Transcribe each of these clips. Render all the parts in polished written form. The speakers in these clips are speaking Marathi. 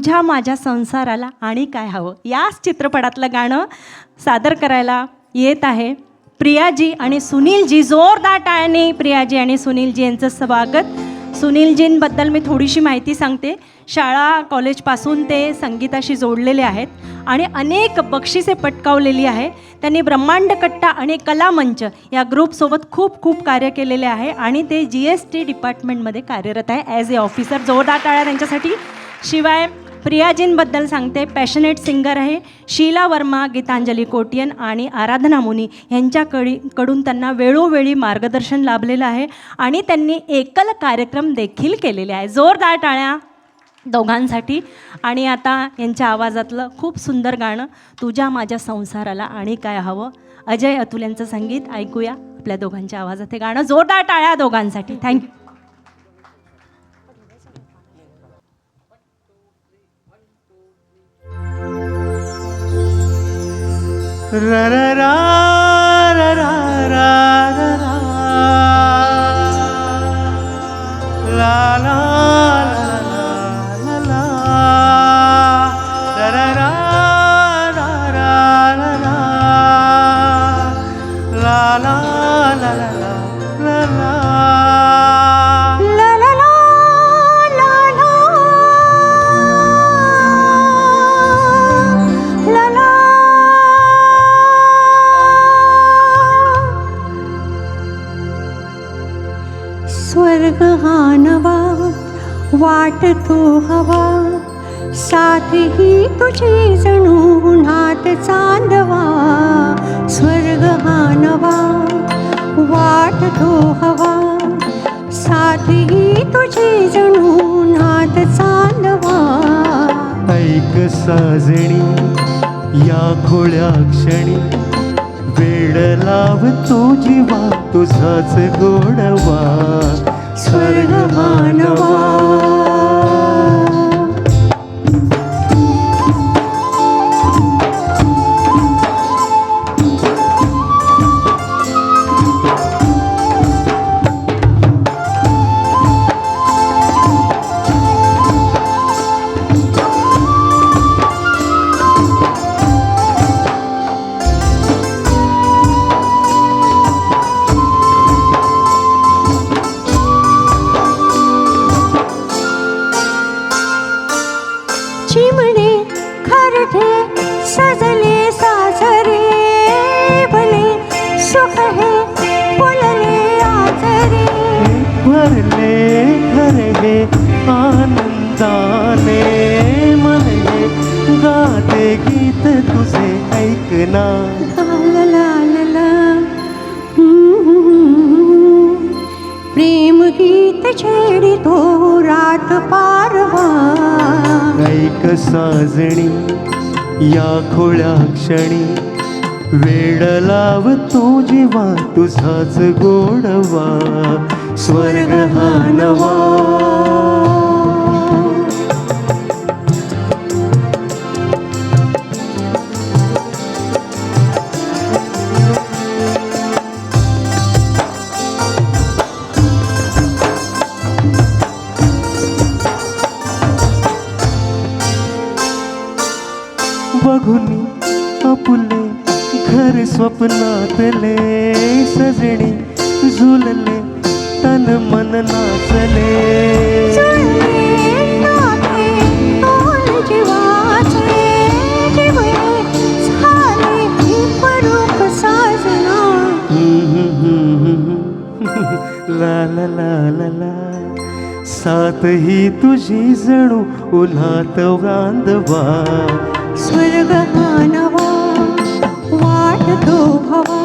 तुझ्या माझ्या संसाराला आणि काय हवं याच चित्रपटातलं गाणं सादर करायला येत आहे प्रियाजी आणि सुनीलजी. जोरदार टाळ्यांनी प्रियाजी आणि सुनीलजी यांचं स्वागत. सुनीलजींबद्दल मी थोडीशी माहिती सांगते. शाळा कॉलेजपासून ते संगीताशी जोडलेले आहेत आणि अनेक बक्षिसे पटकावलेली आहे. त्यांनी ब्रह्मांड कट्टा आणि कलामंच या ग्रुपसोबत खूप कार्य केलेले आहे आणि ते GST डिपार्टमेंटमध्ये कार्यरत आहे ॲज ए ऑफिसर. जोरदार टाळ्या त्यांच्यासाठी. शिवाय प्रियाजींबद्दल सांगते, पॅशनेट सिंगर आहे. शीला वर्मा, गीतांजली कोटियन आणि आराधना मुनी यांच्याकडून त्यांना वेळोवेळी मार्गदर्शन लाभलेलं आहे आणि त्यांनी एकल कार्यक्रम देखील केलेले आहे. जोरदार टाळ्या दोघांसाठी. आणि आता यांच्या आवाजातलं खूप सुंदर गाणं तुझ्या माझ्या संसाराला आणि काय हवं, अजय अतुल यांचं संगीत ऐकूया आपल्या दोघांच्या आवाजात हे गाणं. जोरदार टाळ्या दोघांसाठी. थँक्यू. रा रा रा रा रा रा रा ला ला ला ला ला रा रा रा रा रा ला ला ला ला ला ला. स्वर्ग हा नवा वाटतो हवा, साथ ही तुझी जणू उन्हात चांदवा. स्वर्ग हा नवा वाटतो हवा, साथ ही तुझी जणू उन्हात चांदवा. ऐक साजणी या खोळ्या क्षणी, वेळ लाव तो जीवा तुझाच गोडवा. स्वर्ग हा नवा. चिमणे खरठे सजले साजरे, भले सुख हे फुलले आजरे. भरले घर हे आनंदाने, मन हे गाते गीत तुझे ऐकना. ला ला ला ला. प्रेम गीत छेडितो रात पारवा. ऐक साजणी या खोळ्या क्षणी, वेळ लाव तो जीवा तुझाच गोडवा. स्वर्ग हा नवा. बघुनी आपुले घर स्वप्नातले, सजणी झुलले तन मन नाचले. ला ला ला ला ला. साथ ही तुझी जणू उन्हात वांदवा. स्वर्ग हा नवा वाटतो हवा,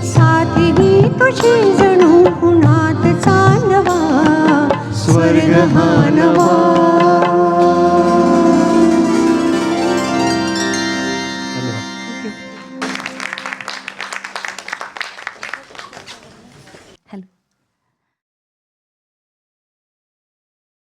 साथ ही तुझी जणू उन्हात चांदवा. स्वर्ग हा नवा.